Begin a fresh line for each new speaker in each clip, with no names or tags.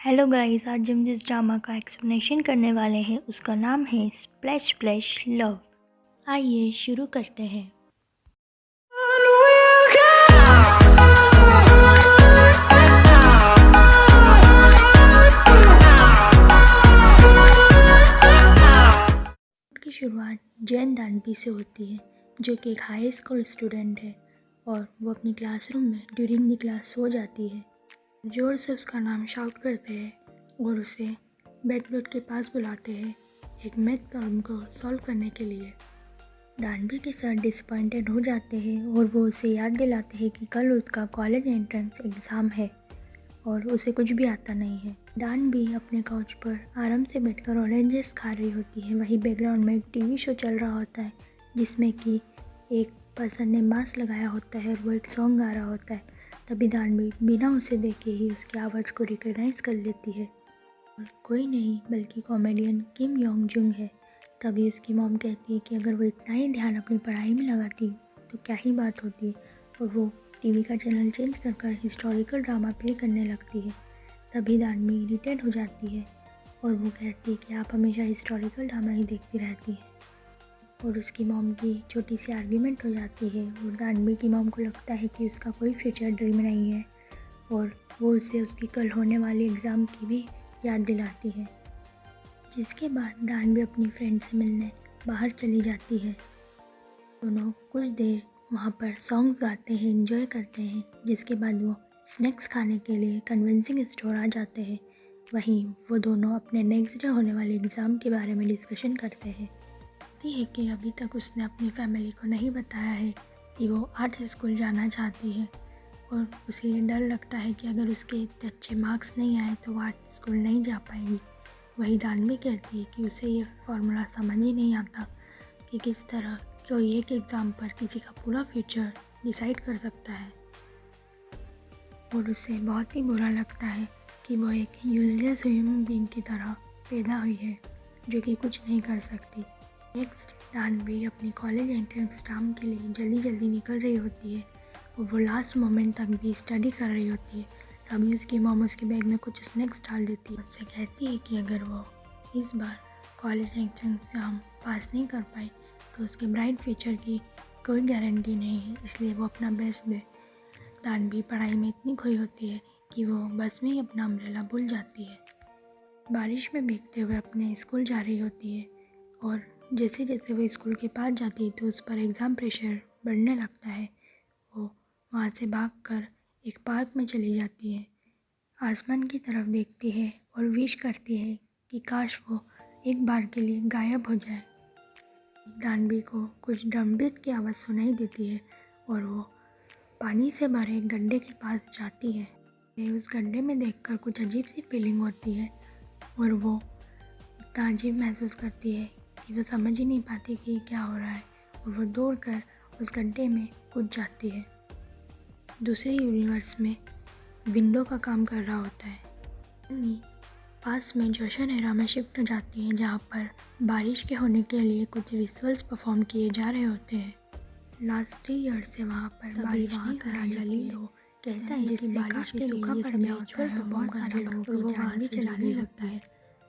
Hello guys, आज हम जिस ड्रामा का एक्सप्लेनेशन करने वाले हैं उसका नाम है स्प्लैश स्प्लैश लव। आइए शुरू करते हैं। की शुरुआत जैन दानवी से होती है, जो कि एक हाई स्कूल स्टूडेंट है और वो अपनी क्लासरूम में ड्यूरिंग द क्लास सो जाती है। जोर से उसका नाम शाउट करते हैं और उसे बेड के पास बुलाते हैं एक मैथ प्रॉब्लम को सॉल्व करने के लिए। दानवी के साथ डिसअपॉइंटेड हो जाते हैं और वो उसे याद दिलाते हैं कि कल उसका कॉलेज एंट्रेंस एग्ज़ाम है और उसे कुछ भी आता नहीं है। दानवी अपने काउच पर आराम से बैठकर ऑरेंजेस खा रही होती है। वहीं बैकग्राउंड में एक टीवी शो चल रहा होता है जिसमें कि एक पर्सन ने मास्क लगाया होता है और वो एक सॉन्ग गा रहा होता है। तभी दानवी बिना उसे देखे ही उसकी आवाज़ को रिकॉग्नाइज कर लेती है और कोई नहीं बल्कि कॉमेडियन किम योंग जुंग है। तभी उसकी मॉम कहती है कि अगर वो इतना ही ध्यान अपनी पढ़ाई में लगाती तो क्या ही बात होती, और वो टीवी का चैनल चेंज कर हिस्टोरिकल ड्रामा प्ले करने लगती है। तभी दानवी इरिटेट हो जाती है और वो कहती है कि आप हमेशा हिस्टोरिकल ड्रामा ही देखती रहती है, और उसकी मॉम की छोटी सी आर्ग्यूमेंट हो जाती है और दानवी की मॉम को लगता है कि उसका कोई फ्यूचर ड्रीम नहीं है और वो उसे उसकी कल होने वाली एग्ज़ाम की भी याद दिलाती है। जिसके बाद दानवी अपनी फ्रेंड से मिलने बाहर चली जाती है। दोनों कुछ देर वहाँ पर सॉन्ग्स गाते हैं, एंजॉय करते हैं, जिसके बाद वो स्नैक्स खाने के लिए कन्विंसिंग स्टोर आ जाते हैं। वहीं वो दोनों अपने नेक्स्ट डे होने वाले एग्ज़ाम के बारे में डिस्कशन करते हैं। कहती है कि अभी तक उसने अपनी फैमिली को नहीं बताया है कि वो आर्ट स्कूल जाना चाहती है और उसे ये डर लगता है कि अगर उसके इतने अच्छे मार्क्स नहीं आए तो वो आर्ट स्कूल नहीं जा पाएगी। वही दानवी कहती है कि उसे ये फॉर्मूला समझ ही नहीं आता कि किस तरह कोई एक एग्ज़ाम पर किसी का पूरा फ्यूचर डिसाइड कर सकता है, और उसे बहुत ही बुरा लगता है कि वो एक यूजलेस ह्यूमन बीइंग की तरह पैदा हुई है जो कि कुछ नहीं कर सकती। नेक्स्ट दानवी अपनी कॉलेज एंट्रेंस एग्ज़ाम के लिए जल्दी जल्दी निकल रही होती है और वो लास्ट मोमेंट तक भी स्टडी कर रही होती है। तभी उसकी मॉम उसके बैग में कुछ स्नैक्स डाल देती है। उससे कहती है कि अगर वो इस बार कॉलेज एंट्रेंस एग्ज़ाम पास नहीं कर पाई तो उसके ब्राइट फ्यूचर की कोई गारंटी नहीं है, इसलिए वो अपना बेस्ट दे। दानवी पढ़ाई में इतनी खोई होती है कि वो बस में ही अपना अम्ब्रेला भूल जाती है। बारिश में भीगते हुए अपने स्कूल जा रही होती है और जैसे जैसे वो स्कूल के पास जाती है तो उस पर एग्ज़ाम प्रेशर बढ़ने लगता है। वो वहाँ से भागकर एक पार्क में चली जाती है, आसमान की तरफ देखती है और विश करती है कि काश वो एक बार के लिए गायब हो जाए। दानवी को कुछ ड्रम बीट की आवाज़ सुनाई देती है और वो पानी से भरे एक गड्ढे के पास जाती है। उस गड्ढे में देखकर कुछ अजीब सी फीलिंग होती है और वो इतना अजीब महसूस करती है कि वो समझ ही नहीं पाती कि क्या हो रहा है, और वो दौड़कर उस गड्ढे में कूद जाती है। दूसरे यूनिवर्स में विंडो का काम कर रहा होता है। पास में जोशन एरा में शिफ्ट हो जाती हैं जहाँ पर बारिश के होने के लिए कुछ रिचुअल्स परफॉर्म किए जा रहे होते हैं। लास्ट 3 ईयर्स से वहाँ पर बारिश वहाँ का राजा लीलो कहता है जिससे बारिश के सूखा पड़ गया होता है, बहुत सारे लोगों को वहाँ भी चलाने लगता है।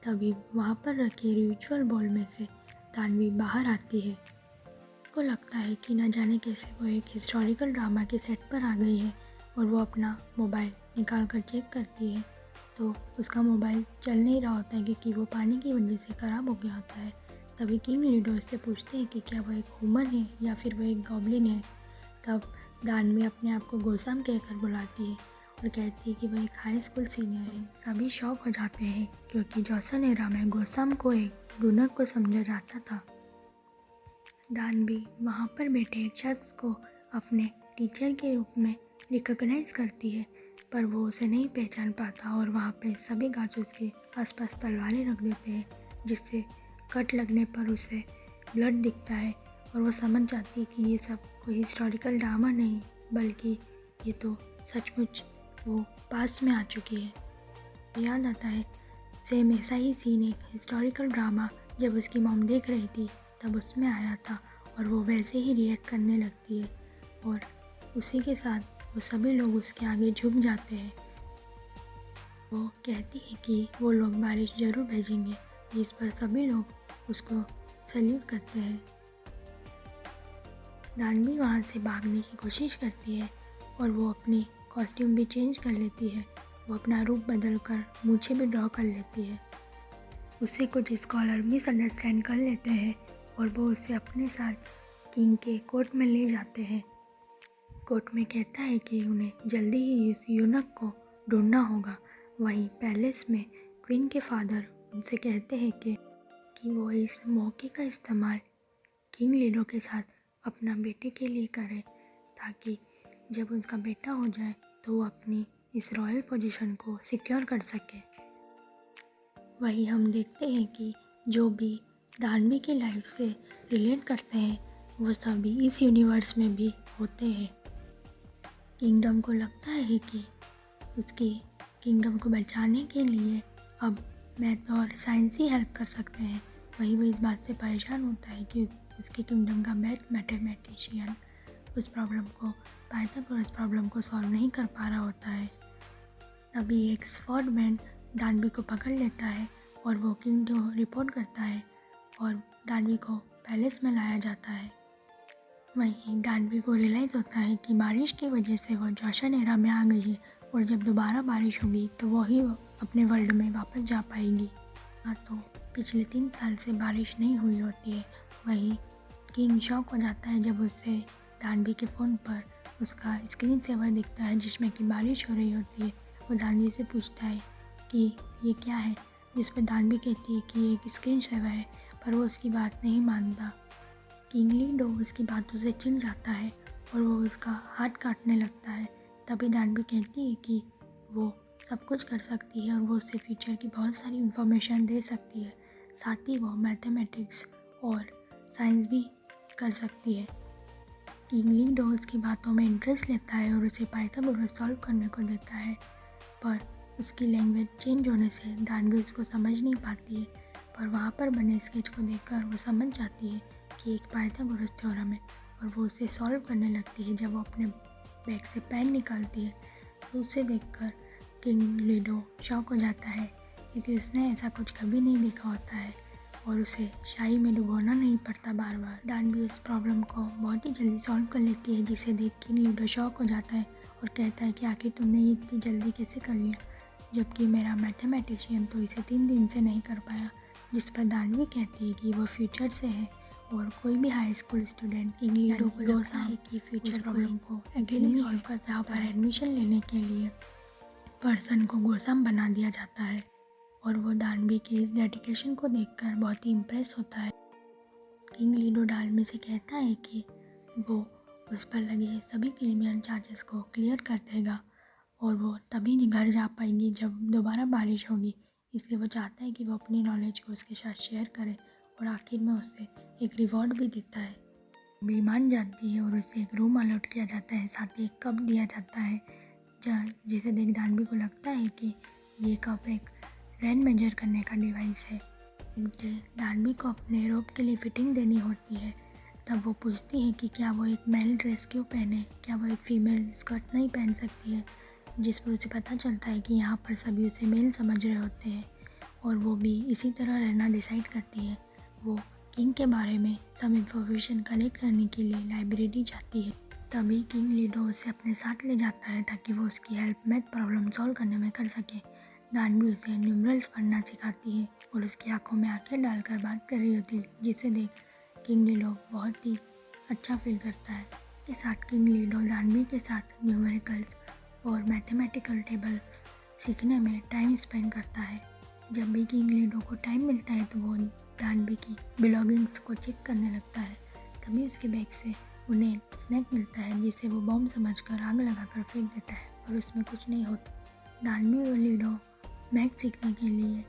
तभी वहाँ पर रखे रिचुअल बॉल में से दानवी बाहर आती है। उसको लगता है कि न जाने कैसे वो एक हिस्टोरिकल ड्रामा के सेट पर आ गई है और वो अपना मोबाइल निकाल कर चेक करती है तो उसका मोबाइल चल नहीं रहा होता है क्योंकि वो पानी की वजह से ख़राब हो गया होता है। तभी किंग लीडो से पूछते हैं कि क्या वो एक ह्यूमन है या फिर वो एक गॉब्लिन है। तब दानवी अपने आप को गोसाम कहकर बुलाती है और कहती है कि वो एक हाई स्कूल सीनियर है। सभी शॉक हो जाते हैं क्योंकि जोसन एरा में गोसाम को एक गुनक को समझा जाता था। दानवी वहाँ पर बैठे एक शख्स को अपने टीचर के रूप में रिकॉग्नाइज करती है, पर वो उसे नहीं पहचान पाता और वहाँ पे सभी गार्ड्स उसके आसपास तलवारें रख देते हैं, जिससे कट लगने पर उसे ब्लड दिखता है और वो समझ जाती है कि ये सब कोई हिस्टोरिकल ड्रामा नहीं बल्कि ये तो सचमुच वो पास में आ चुकी है। याद आता है सेम ऐसा ही सीन एक हिस्टोरिकल ड्रामा जब उसकी मॉम देख रही थी तब उसमें आया था और वो वैसे ही रिएक्ट करने लगती है और उसी के साथ वो सभी लोग उसके आगे झुक जाते हैं। वो कहती है कि वो लोग बारिश ज़रूर भेजेंगे, जिस पर सभी लोग उसको सल्यूट करते हैं। दानवी वहाँ से भागने की कोशिश करती है और वो अपनी कॉस्ट्यूम भी चेंज कर लेती है। वो अपना रूप बदल कर मूछें भी ड्रॉ कर लेती है। उसे कुछ स्कॉलर मिसअंडरस्टैंड कर लेते हैं और वो उसे अपने साथ किंग के कोर्ट में ले जाते हैं। कोर्ट में कहता है कि उन्हें जल्दी ही इस यूनक को ढूंढना होगा। वहीं पैलेस में क्वीन के फादर उनसे कहते हैं कि वो इस मौके का इस्तेमाल किंग लीडो के साथ अपना बेटे के लिए करे, ताकि जब उनका बेटा हो जाए तो वो अपनी इस रॉयल पोजीशन को सिक्योर कर सके। वहीं हम देखते हैं कि जो भी दानवी की लाइफ से रिलेट करते हैं वो सभी इस यूनिवर्स में भी होते हैं। किंगडम को लगता है कि उसकी किंगडम को बचाने के लिए अब मैथ और साइंस ही हेल्प कर सकते हैं। वहीं वो इस बात से परेशान होता है कि उसके किंगडम का मैथमेटिशियन उस प्रॉब्लम को पाइथागोरस प्रॉब्लम को सॉल्व नहीं कर पा रहा होता है। तभी एक स्पॉट मैन दानवी को पकड़ लेता है और वो किंग जो रिपोर्ट करता है और दानवी को पैलेस में लाया जाता है। वहीं दानवी को रियलाइज़ होता है कि बारिश की वजह से वो जोशन एरा में आ गई है और जब दोबारा बारिश होगी तो वो ही अपने वर्ल्ड में वापस जा पाएगी। हाँ, तो पिछले 3 साल से बारिश नहीं हुई होती है। वहीं किंग शॉक हो जाता है जब उसे दानवी के फ़ोन पर उसका स्क्रीन सेवर दिखता है जिसमें कि बारिश हो रही होती है। वो दानवी से पूछता है कि ये क्या है, जिस पर दानवी कहती है कि ये एक स्क्रीन सेवर है, पर वो उसकी बात नहीं मानता। किंग लीडो उसकी बातों से चिढ़ जाता है और वो उसका हाथ काटने लगता है। तभी दानवी कहती है कि वो सब कुछ कर सकती है और वो उससे फ्यूचर की बहुत सारी इंफॉर्मेशन दे सकती है, साथ ही वो मैथमेटिक्स और साइंस भी कर सकती है। किंग लीडो उसकी बातों में इंटरेस्ट लेता है और उसे पाइथागोरस सॉल्व करने को देता है, पर उसकी लैंग्वेज चेंज होने से दानवी उसको समझ नहीं पाती है। पर वहाँ पर बने स्केच को देखकर वो समझ जाती है कि एक पाइथागोरस थ्योरम है और वो उसे सॉल्व करने लगती है। जब वो अपने बैग से पेन निकालती है तो उसे देखकर किंग लीडो शॉक हो जाता है, क्योंकि उसने ऐसा कुछ कभी नहीं देखा होता है और उसे शाही में डुबोना नहीं पड़ता बार बार। दानवी उस प्रॉब्लम को बहुत ही जल्दी सॉल्व कर लेती है, जिसे देख किंग लीडो शॉक हो जाता है और कहता है कि आखिर तुमने ये इतनी जल्दी कैसे कर लिया, जबकि मेरा मैथमेटिशियन तो इसे 3 दिन से नहीं कर पाया। जिस पर दानवी कहती है कि वो फ्यूचर से है और कोई भी high school student king ludo को लगता है कि फ्यूचर प्रॉब्लम को अकेले सॉल्व कर सकता है। पर एडमिशन लेने के लिए पर्सन को गोसम बना दिया जाता है और वो दानवी के इस डेडिकेशन को देखकर बहुत ही इम्प्रेस होता है। किंग लीडो दानवी से कहता है कि वो उस पर लगे सभी क्रिमिनल चार्जेस को क्लियर कर देगा और वो तभी घर जा पाएंगी जब दोबारा बारिश होगी। इसलिए वो चाहता है कि वो अपनी नॉलेज को उसके साथ शेयर करे और आखिर में उसे एक रिवॉर्ड भी देता है। भी मान जाती है और उसे एक रूम अलॉट किया जाता है, साथ ही एक कप दिया जाता है जिसे देख दानवी को लगता है कि ये कप एक रेन मेजर करने का डिवाइस है। दानवी को अपने रोब के लिए फिटिंग देनी होती है। तब वो पूछती है कि क्या वो एक मेल ड्रेस क्यों पहने, क्या वो एक फीमेल स्कर्ट नहीं पहन सकती है, जिस पर उसे पता चलता है कि यहाँ पर सभी उसे मेल समझ रहे होते हैं और वो भी इसी तरह रहना डिसाइड करती है। वो किंग के बारे में सब इंफॉर्मेशन कलेक्ट करने के लिए लाइब्रेरी जाती है। तभी किंग लीडो उसे अपने साथ ले जाता है ताकि वो उसकी हेल्प मैथ प्रॉब्लम सॉल्व करने में कर सके। दानवी उसे न्यूमरल्स पढ़ना सिखाती है और उसकी आंखों में आंखें डालकर बात कर रही होती है, जिसे देख किंग लीडो बहुत ही अच्छा फील करता है। के साथ किंग लीडो दानवी के साथ न्यूमेरिकल्स और मैथमेटिकल टेबल सीखने में टाइम स्पेंड करता है। जब भी किंग लीडो को टाइम मिलता है तो वो दानवी की बिलोगिंग्स को चेक करने लगता है। तभी उसके बैग से उन्हें एक स्नैक मिलता है, जिसे वो बम समझकर आग लगाकर फेंक देता है और उसमें कुछ नहीं होता। दानवी और लीडो मैथ सीखने के लिए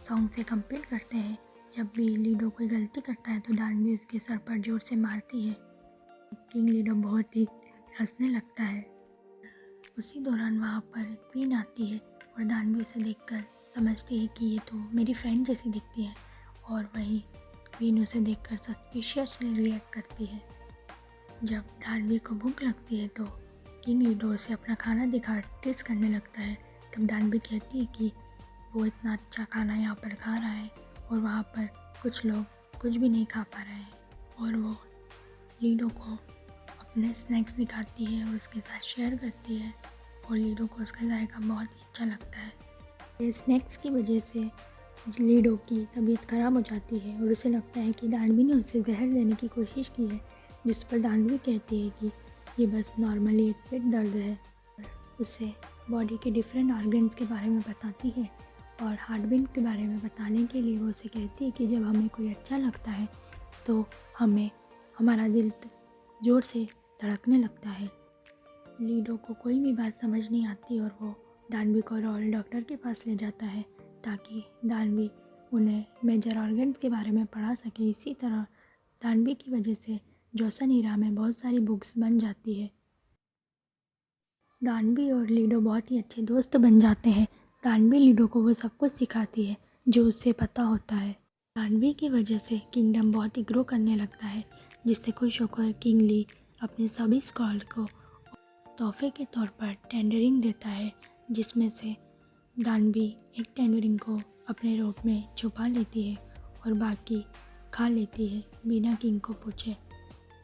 सॉन्ग से कंप्लीट करते हैं। जब भी लीडो कोई गलती करता है तो दानवी उसके सर पर जोर से मारती है। किंग लीडो बहुत ही हंसने लगता है। उसी दौरान वहाँ पर क्वीन आती है और दानवी उसे देखकर समझती है कि ये तो मेरी फ्रेंड जैसी दिखती है और वहीं क्वीन उसे देखकर सस्पिशियसली रिएक्ट करती है। जब दानवी को भूख लगती है तो किंग लीडो उसे अपना खाना दिखा टेस्ट करने लगता है। तब दानवी कहती है कि वो इतना अच्छा खाना यहाँ पर खा रहा है और वहाँ पर कुछ लोग कुछ भी नहीं खा पा रहे हैं। और वो लीडो को अपने स्नैक्स दिखाती है और उसके साथ शेयर करती है और लीडो को उसका जायका बहुत ही अच्छा लगता है। ये स्नैक्स की वजह से लीडो की तबीयत ख़राब हो जाती है और उसे लगता है कि दानवी ने उसे जहर देने की कोशिश की है, जिस पर दानवी कहती है कि ये बस नॉर्मली एक पेट दर्द है। उसे बॉडी के डिफरेंट ऑर्गन्स के बारे में बताती है और हार्ट बीट के बारे में बताने के लिए वो उसे कहती है कि जब हमें कोई अच्छा लगता है तो हमारा दिल ज़ोर से धड़कने लगता है। लीडो को कोई भी बात समझ नहीं आती और वो दानवी को रॉयल डॉक्टर के पास ले जाता है ताकि दानवी उन्हें मेजर ऑर्गन्स के बारे में पढ़ा सके। इसी तरह दानवी की वजह से जोसन हीरा में बहुत सारी बुक्स बन जाती है। दानवी और लीडो बहुत ही अच्छे दोस्त बन जाते हैं। दानवी लीडो को वो सब कुछ सिखाती है जो उससे पता होता है। दानवी की वजह से किंगडम बहुत ही ग्रो करने लगता है, जिससे खुश होकर किंग ली अपने सभी स्कॉलर को तोहफे के तौर पर टेंडरिंग देता है, जिसमें से दानवी एक टेंडरिंग को अपने रोब में छुपा लेती है और बाकी खा लेती है बिना किंग को पूछे।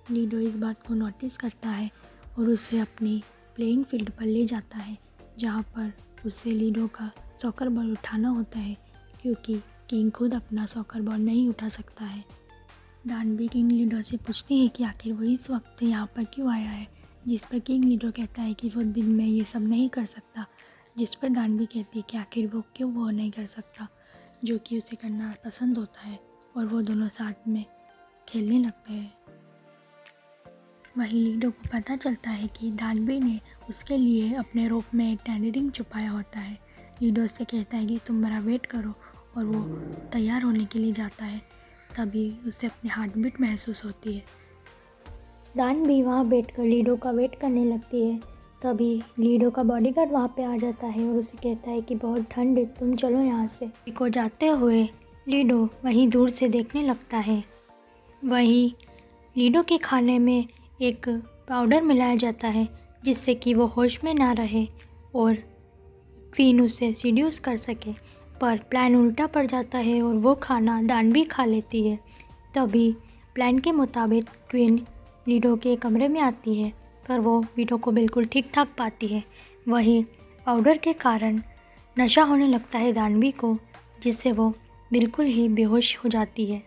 लीडो इस बात को नोटिस करता है और उसे अपनी प्लेइंग फील्ड पर ले जाता है, जहाँ पर उसे लीडो का सॉकर बॉल उठाना होता है क्योंकि किंग खुद अपना सॉकर बॉल नहीं उठा सकता है। दानवी किंग लीडो से पूछती है कि आखिर वो इस वक्त यहाँ पर क्यों आया है, जिस पर किंग लीडो कहता है कि वो दिन में ये सब नहीं कर सकता, जिस पर दानवी कहती है कि आखिर वो क्यों वो नहीं कर सकता, जो कि उसे करना पसंद होता है। और वो दोनों साथ में खेलने लगते हैं। वहीं लीडो को पता चलता है कि दानवी ने उसके लिए अपने रोप में टेंडरिंग छुपाया होता है। लीडो से कहता है कि तुम मेरा वेट करो और वो तैयार होने के लिए जाता है। तभी उसे अपनी हार्ट बीट महसूस होती है। दानवी वहाँ बैठकर लीडो का वेट करने लगती है। तभी लीडो का बॉडीगार्ड वहाँ पे आ जाता है और उसे कहता है कि बहुत ठंड है, तुम चलो यहाँ से। को जाते हुए लीडो वहीं दूर से देखने लगता है। वहीं लीडो के खाने में एक पाउडर मिलाया जाता है जिससे कि वो होश में ना रहे और क्वीन उसे सीड्यूस कर सके, पर प्लान उल्टा पड़ जाता है और वो खाना दानवी खा लेती है। तभी प्लान के मुताबिक क्वीन लीडो के कमरे में आती है, पर वो लीडो को बिल्कुल ठीक ठाक पाती है। वहीं पाउडर के कारण नशा होने लगता है दानवी को, जिससे वो बिल्कुल ही बेहोश हो जाती है।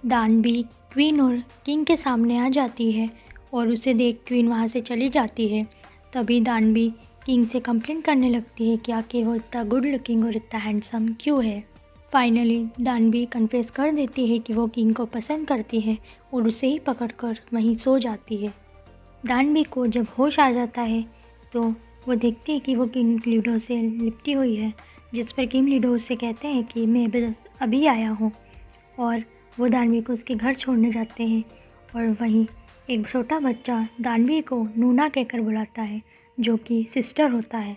दानवी क्वीन और किंग के सामने आ जाती है और उसे देख क्वीन वहाँ से चली जाती है। तभी दानवी किंग से कंप्लेंट करने लगती है कि आखिर वो इतना गुड लुकिंग और इतना हैंडसम क्यों है। फाइनली दानवी कन्फेस कर देती है कि वो किंग को पसंद करती है और उसे ही पकड़कर वहीं सो जाती है। दानवी को जब होश आ जाता है तो वो देखती है कि वो किंग लीडो से लिपटी हुई है, जिस पर किंग लीडो उससे कहते हैं कि मैं बस अभी आया हूँ, और वो दानवी को उसके घर छोड़ने जाते हैं। और वहीं एक छोटा बच्चा दानवी को नूना कहकर बुलाता है, जो कि सिस्टर होता है।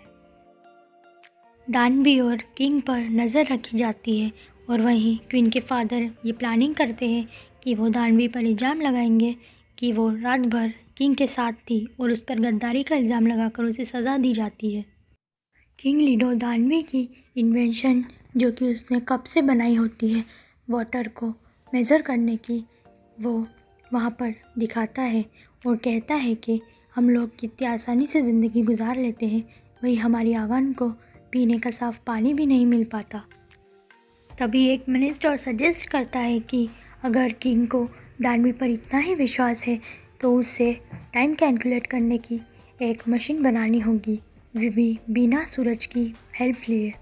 दानवी और किंग पर नज़र रखी जाती है और वहीं क्वीन के फादर ये प्लानिंग करते हैं कि वो दानवी पर इल्ज़ाम लगाएंगे कि वो रात भर किंग के साथ थी और उस पर गद्दारी का इल्ज़ाम लगाकर उसे सज़ा दी जाती है। किंग लीडो दानवी की इन्वेंशन, जो कि उसने कप से बनाई होती है वाटर को मेज़र करने की, वो वहाँ पर दिखाता है और कहता है कि हम लोग कितनी आसानी से ज़िंदगी गुजार लेते हैं, वही हमारी आवाम को पीने का साफ़ पानी भी नहीं मिल पाता। तभी एक मिनिस्टर सजेस्ट करता है कि अगर किंग को दानवी पर इतना ही विश्वास है तो उससे टाइम कैलकुलेट करने की एक मशीन बनानी होगी, वो भी बिना सूरज की हेल्प लिए।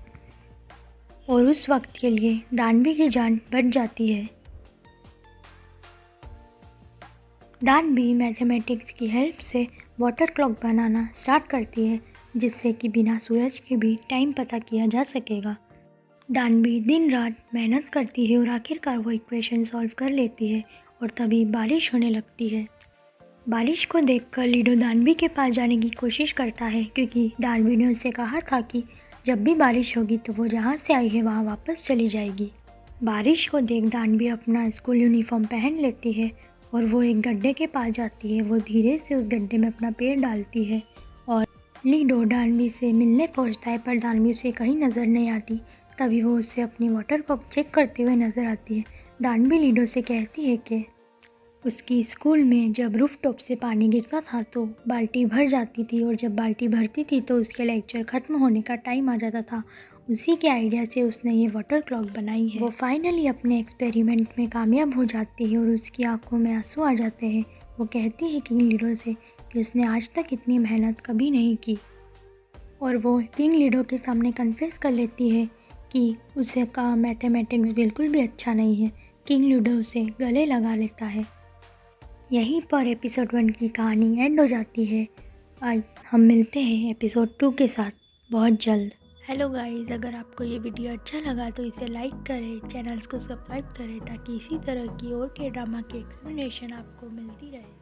और उस वक्त के लिए दानवी की जान बच जाती है। दानवी मैथमेटिक्स की हेल्प से वाटर क्लॉक बनाना स्टार्ट करती है, जिससे कि बिना सूरज के भी टाइम पता किया जा सकेगा। दानवी दिन रात मेहनत करती है और आखिरकार वो इक्वेशन सॉल्व कर लेती है और तभी बारिश होने लगती है। बारिश को देखकर लीडो दानवी के पास जाने की कोशिश करता है, क्योंकि दानवी ने उससे कहा था कि जब भी बारिश होगी तो वो जहाँ से आई है वहाँ वापस चली जाएगी। बारिश को देख दानवी अपना स्कूल यूनिफॉर्म पहन लेती है और वो एक गड्ढे के पास जाती है। वो धीरे से उस गड्ढे में अपना पैर डालती है और लीडो दानवी से मिलने पहुंचता है पर दानवी उसे कहीं नज़र नहीं आती। तभी वो उससे अपनी वाटर कप चेक करते हुए नज़र आती है। दानवी लीडो से कहती है कि उसकी स्कूल में जब रूफटॉप से पानी गिरता था तो बाल्टी भर जाती थी, और जब बाल्टी भरती थी तो उसके लेक्चर ख़त्म होने का टाइम आ जाता था। उसी के आइडिया से उसने ये वाटर क्लॉक बनाई है। वो फाइनली अपने एक्सपेरिमेंट में कामयाब हो जाती है और उसकी आंखों में आंसू आ जाते हैं। वो कहती है किंग लीडो से कि उसने आज तक इतनी मेहनत कभी नहीं की, और वो किंग लीडो के सामने कन्फेस कर लेती है कि उसे का मैथमेटिक्स बिल्कुल भी अच्छा नहीं है। किंग लीडो उसे गले लगा लेता है। यहीं पर एपिसोड 1 की कहानी एंड हो जाती है। आज हम मिलते हैं एपिसोड 2 के साथ बहुत जल्द। हेलो गाइस, अगर आपको ये वीडियो अच्छा लगा तो इसे लाइक करें, चैनल्स को सब्सक्राइब करें ताकि इसी तरह की और के ड्रामा की एक्सप्लेनेशन आपको मिलती रहे।